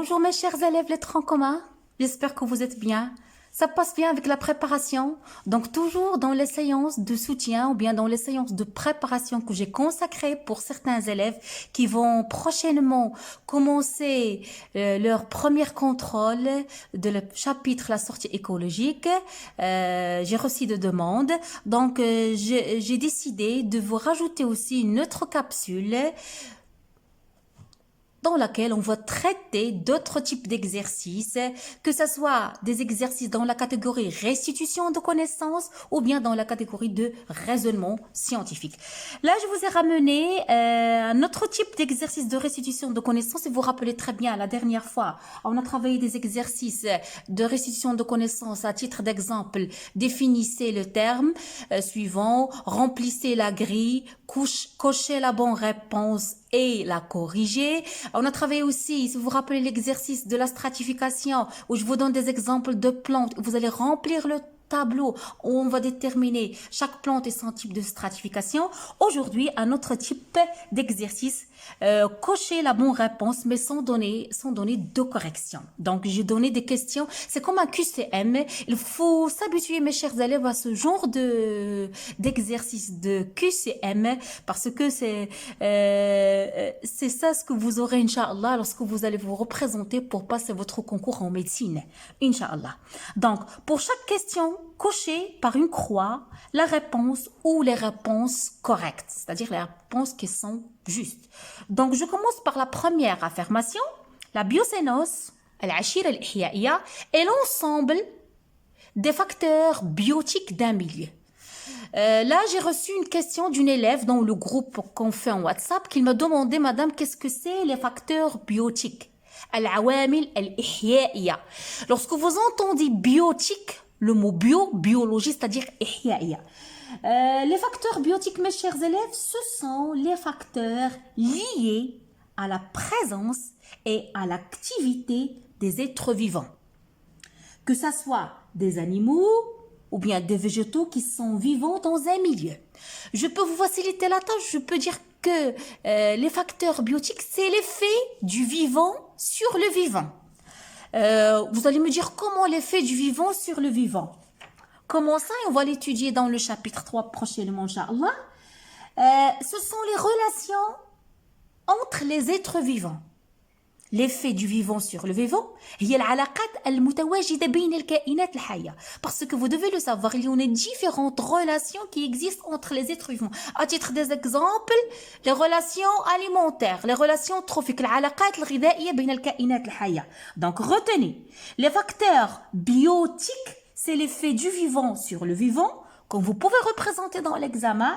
Bonjour mes chers élèves lettres en commun, j'espère que vous êtes bien. Ça passe bien avec la préparation. Donc toujours dans les séances de soutien ou bien dans les séances de préparation que j'ai consacrées pour certains élèves qui vont prochainement commencer leur premier contrôle de le chapitre la sortie écologique. J'ai reçu de demandes. Donc j'ai décidé de vous rajouter aussi une autre capsule dans laquelle on va traiter d'autres types d'exercices, que ce soit des exercices dans la catégorie restitution de connaissances ou bien dans la catégorie de raisonnement scientifique. Là, je vous ai ramené un autre type d'exercice de restitution de connaissances. Et vous vous rappelez très bien, la dernière fois, on a travaillé des exercices de restitution de connaissances à titre d'exemple. Définissez le terme suivant, remplissez la grille, cochez la bonne réponse et la corriger. On a travaillé aussi, si vous vous rappelez l'exercice de la stratification, où je vous donne des exemples de plantes, vous allez remplir le tableau où on va déterminer chaque plante et son type de stratification. Aujourd'hui, un autre type d'exercice, cocher la bonne réponse mais sans donner de correction. Donc, j'ai donné des questions. C'est comme un QCM. Il faut s'habituer, mes chers élèves, à ce genre d'exercice de QCM parce que c'est ça ce que vous aurez, Inch'Allah, lorsque vous allez vous représenter pour passer votre concours en médecine. Inch'Allah. Donc, pour chaque question, cochez par une croix la réponse ou les réponses correctes, c'est-à-dire les réponses qui sont justes. Donc, je commence par la première affirmation. La biocénose, al-ashira al-ihya'iyya, est l'ensemble des facteurs biotiques d'un milieu. Là, j'ai reçu une question d'une élève dans le groupe qu'on fait en WhatsApp qui m'a demandé, madame, qu'est-ce que c'est les facteurs biotiques? Al-awamil al-ihya'iyya. Lorsque vous entendez biotique, le mot biologie, c'est-à-dire ihya'iyya. Les facteurs biotiques, mes chers élèves, ce sont les facteurs liés à la présence et à l'activité des êtres vivants. Que ce soit des animaux ou bien des végétaux qui sont vivants dans un milieu. Je peux vous faciliter la tâche, je peux dire que les facteurs biotiques, c'est l'effet du vivant sur le vivant. Vous allez me dire comment l'effet du vivant sur le vivant. Comment ça? On va l'étudier dans le chapitre 3 prochainement, Inch'Allah. Ce sont les relations entre les êtres vivants. L'effet du vivant sur le vivant, parce que vous devez le savoir, il y en a différentes relations qui existent entre les êtres vivants. À titre d'exemple, les relations alimentaires, les relations trophiques, donc retenez, les facteurs biotiques, c'est l'effet du vivant sur le vivant, comme vous pouvez représenter dans l'examen.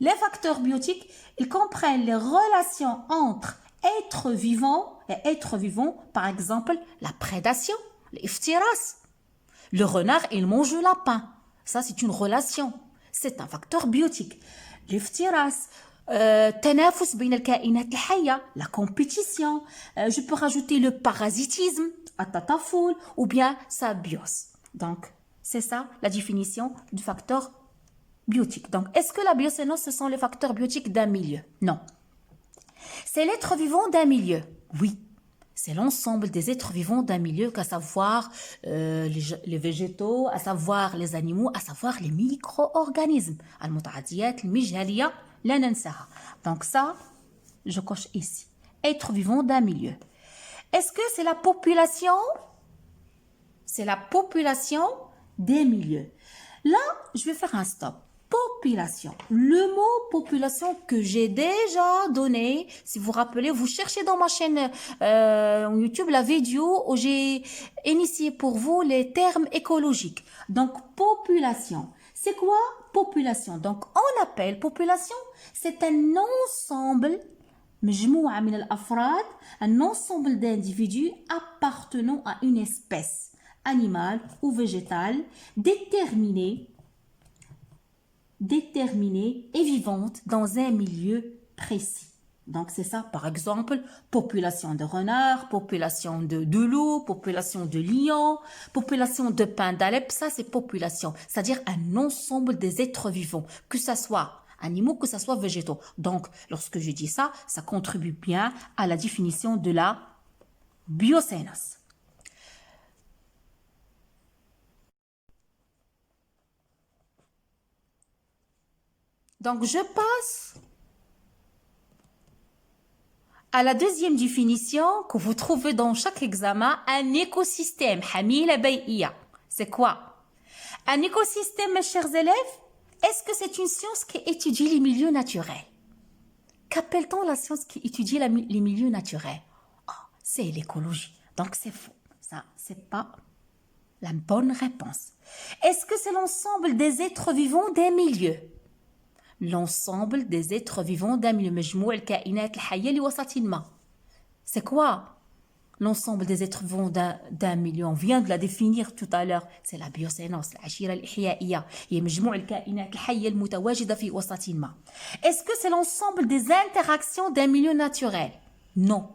Les facteurs biotiques, ils comprennent les relations entre êtres vivants et êtres vivants, par exemple, la prédation, l'iftiras. Le renard, il mange le lapin. Ça, c'est une relation. C'est un facteur biotique. L'iftiras, tanafus بين الكائنات الحية, la compétition. Je peux rajouter le parasitisme, التطفل, ou bien sa biose. Donc, c'est ça la définition du facteur biotique. Donc, est-ce que la biocénose, ce sont les facteurs biotiques d'un milieu? Non. C'est l'être vivant d'un milieu. Oui, c'est l'ensemble des êtres vivants d'un milieu, qu'à savoir les végétaux, à savoir les animaux, à savoir les micro-organismes. Al-muta'adiyat, al-mijhaliya, la nansaha. Donc ça, je coche ici. Être vivant d'un milieu. Est-ce que c'est la population? C'est la population des milieux. Là, je vais faire un stop. Population. Le mot population que j'ai déjà donné, si vous vous rappelez, vous cherchez dans ma chaîne YouTube la vidéo où j'ai initié pour vous les termes écologiques. Donc, population. C'est quoi population? Donc, on appelle population, c'est un ensemble, un ensemble d'individus appartenant à une espèce animale ou végétale déterminée et vivante dans un milieu précis. Donc, c'est ça, par exemple, population de renards, population de loups, population de lions, population de pins d'Alep, ça c'est population, c'est-à-dire un ensemble des êtres vivants, que ce soit animaux, que ce soit végétaux. Donc, lorsque je dis ça, ça contribue bien à la définition de la biocénose. Donc, je passe à la deuxième définition que vous trouvez dans chaque examen, un écosystème. Hamila Bay'ia. C'est quoi? Un écosystème, mes chers élèves, est-ce que c'est une science qui étudie les milieux naturels? Qu'appelle-t-on la science qui étudie les milieux naturels? Oh, c'est l'écologie. Donc, c'est faux. Ça, c'est pas la bonne réponse. Est-ce que c'est l'ensemble des êtres vivants d'un milieu? L'ensemble des êtres vivants d'un milieu. مجموع الكائنات الحية لوسط ما. C'est quoi l'ensemble des êtres vivants d'un milieu? On vient de la définir tout à l'heure. C'est la biocénose, العشيرة الإحيائية. هي مجموع الكائنات الحية المتواجدة في وسط ما. Est-ce que c'est l'ensemble des interactions d'un milieu naturel? Non.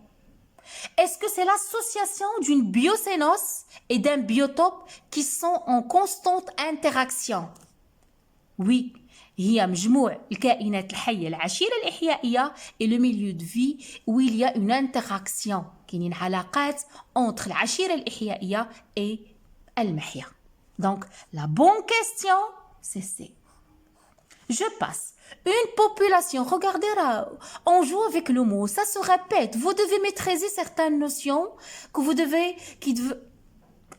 Est-ce que c'est l'association d'une biocénose et d'un biotope qui sont en constante interaction? Oui. هي مجموع الكائنات الحية العشيرة الإحيائية et le milieu de vie où il y a une interaction كاينين علاقات entre العشيرة الإحيائية et المحيا. Donc la bonne question c'est C. Je passe. Une population, regardez là, on joue avec le mot, ça se répète. Vous devez maîtriser certaines notions qui devez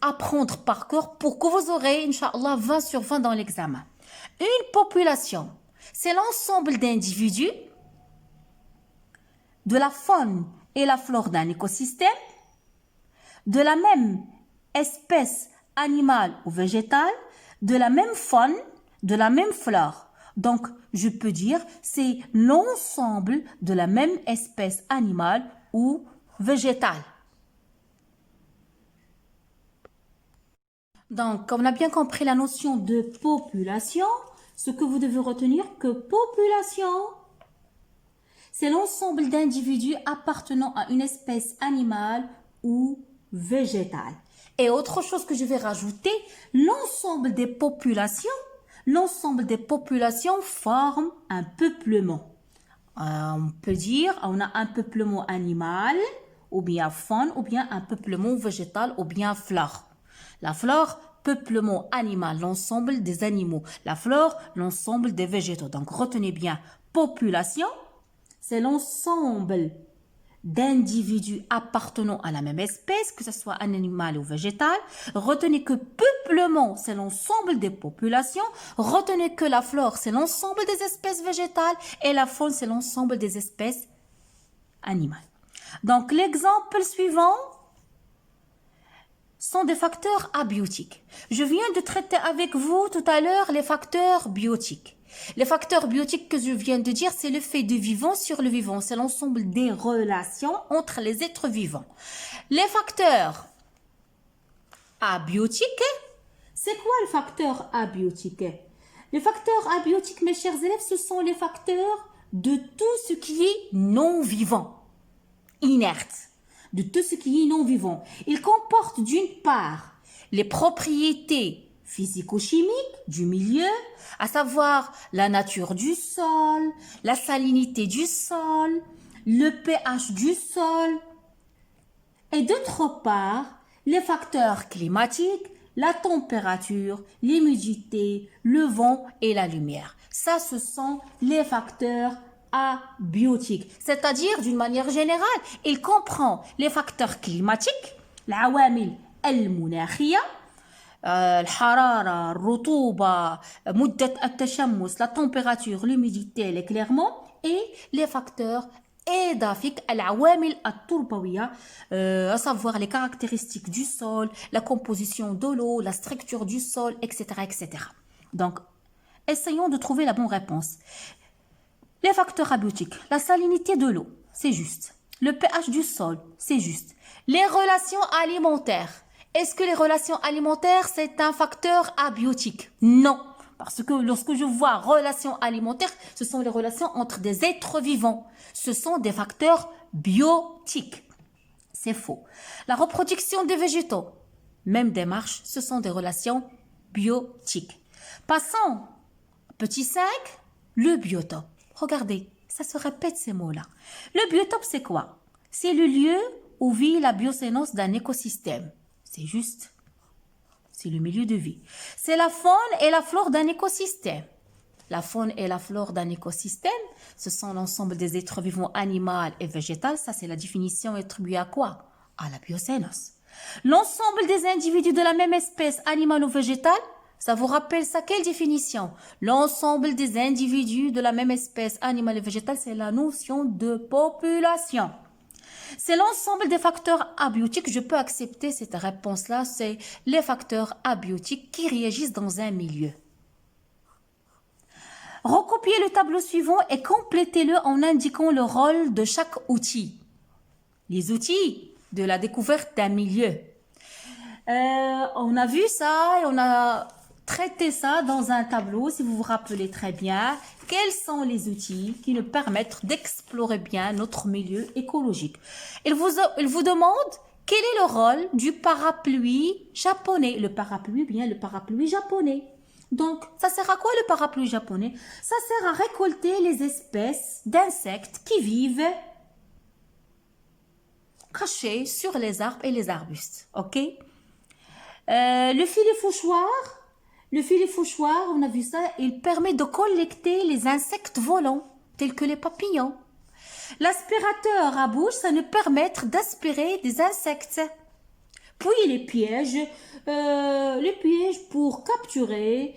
apprendre par cœur pour que vous aurez, Inch'Allah, 20 sur 20 dans l'examen. Une population, c'est l'ensemble d'individus de la faune et la flore d'un écosystème, de la même espèce animale ou végétale, de la même faune, de la même flore. Donc, je peux dire, c'est l'ensemble de la même espèce animale ou végétale. Donc, on a bien compris la notion de population. Ce que vous devez retenir, que population, c'est l'ensemble d'individus appartenant à une espèce animale ou végétale. Et autre chose que je vais rajouter, l'ensemble des populations forment un peuplement. On peut dire, on a un peuplement animal, ou bien faune, ou bien un peuplement végétal, ou bien flore. La flore, peuplement animal, l'ensemble des animaux. La flore, l'ensemble des végétaux. Donc, retenez bien, population, c'est l'ensemble d'individus appartenant à la même espèce, que ce soit un animal ou végétal. Retenez que peuplement, c'est l'ensemble des populations. Retenez que la flore, c'est l'ensemble des espèces végétales. Et la faune, c'est l'ensemble des espèces animales. Donc, l'exemple suivant sont des facteurs abiotiques. Je viens de traiter avec vous tout à l'heure les facteurs biotiques. Les facteurs biotiques que je viens de dire, c'est l'effet du vivant sur le vivant. C'est l'ensemble des relations entre les êtres vivants. Les facteurs abiotiques, c'est quoi le facteur abiotique? Les facteurs abiotiques, mes chers élèves, ce sont les facteurs de tout ce qui est non-vivant, inerte. De tout ce qui est non-vivant. Il comporte d'une part les propriétés physico-chimiques du milieu, à savoir la nature du sol, la salinité du sol, le pH du sol, et d'autre part les facteurs climatiques, la température, l'humidité, le vent et la lumière. Ça, ce sont les facteurs abiotiques. C'est-à-dire, d'une manière générale, il comprend les facteurs climatiques, العوامل المناخية, الحرارة, الرطوبة, مدة التشمس, la température, l'humidité, l'éclairement, et les facteurs édaphiques, العوامل التربوية, à savoir les caractéristiques du sol, la composition de l'eau, la structure du sol, etc., etc. Donc, essayons de trouver la bonne réponse. Les facteurs abiotiques, la salinité de l'eau, c'est juste. Le pH du sol, c'est juste. Les relations alimentaires. Est-ce que les relations alimentaires, c'est un facteur abiotique? Non. Parce que lorsque je vois relations alimentaires, ce sont les relations entre des êtres vivants. Ce sont des facteurs biotiques. C'est faux. La reproduction des végétaux, même des marches, ce sont des relations biotiques. Passons, petit 5, le biotope. Regardez, ça se répète ces mots-là. Le biotope, c'est quoi? C'est le lieu où vit la biocénose d'un écosystème. C'est juste, c'est le milieu de vie. C'est la faune et la flore d'un écosystème. La faune et la flore d'un écosystème, ce sont l'ensemble des êtres vivants animaux et végétaux. Ça, c'est la définition attribuée à quoi? À la biocénose. L'ensemble des individus de la même espèce animale ou végétale, ça vous rappelle ça? Quelle définition? L'ensemble des individus de la même espèce animale et végétale, c'est la notion de population. C'est l'ensemble des facteurs abiotiques. Je peux accepter cette réponse-là. C'est les facteurs abiotiques qui réagissent dans un milieu. Recopiez le tableau suivant et complétez-le en indiquant le rôle de chaque outil. Les outils de la découverte d'un milieu. On a vu ça et on a traité ça dans un tableau, si vous vous rappelez très bien. Quels sont les outils qui nous permettent d'explorer bien notre milieu écologique? Il vous demande quel est le rôle du parapluie japonais. Le parapluie japonais. Donc, ça sert à quoi le parapluie japonais? Ça sert à récolter les espèces d'insectes qui vivent cachées sur les arbres et les arbustes. Ok? Le filet fouchoir, on a vu ça, il permet de collecter les insectes volants, tels que les papillons. L'aspirateur à bouche, ça nous permet d'aspirer des insectes. Puis les pièges pour capturer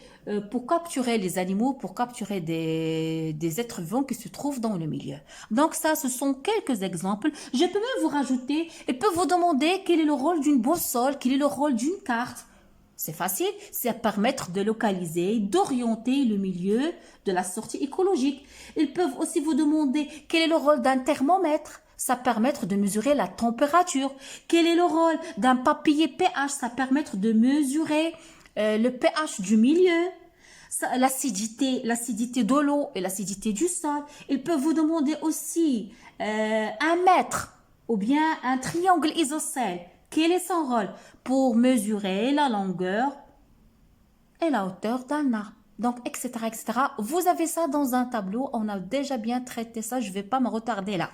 les animaux, pour capturer des êtres vivants qui se trouvent dans le milieu. Donc ça, ce sont quelques exemples. Je peux même vous rajouter et peux vous demander quel est le rôle d'une boussole, quel est le rôle d'une carte. C'est facile, c'est permettre de localiser, d'orienter le milieu de la sortie écologique. Ils peuvent aussi vous demander quel est le rôle d'un thermomètre. Ça permet de mesurer la température. Quel est le rôle d'un papier pH? Ça permet de mesurer le pH du milieu, l'acidité de l'eau et l'acidité du sol. Ils peuvent vous demander aussi un mètre ou bien un triangle isocèle. Quel est son rôle? Pour mesurer la longueur et la hauteur d'un arbre. Donc, etc., etc. Vous avez ça dans un tableau. On a déjà bien traité ça. Je ne vais pas me retarder là.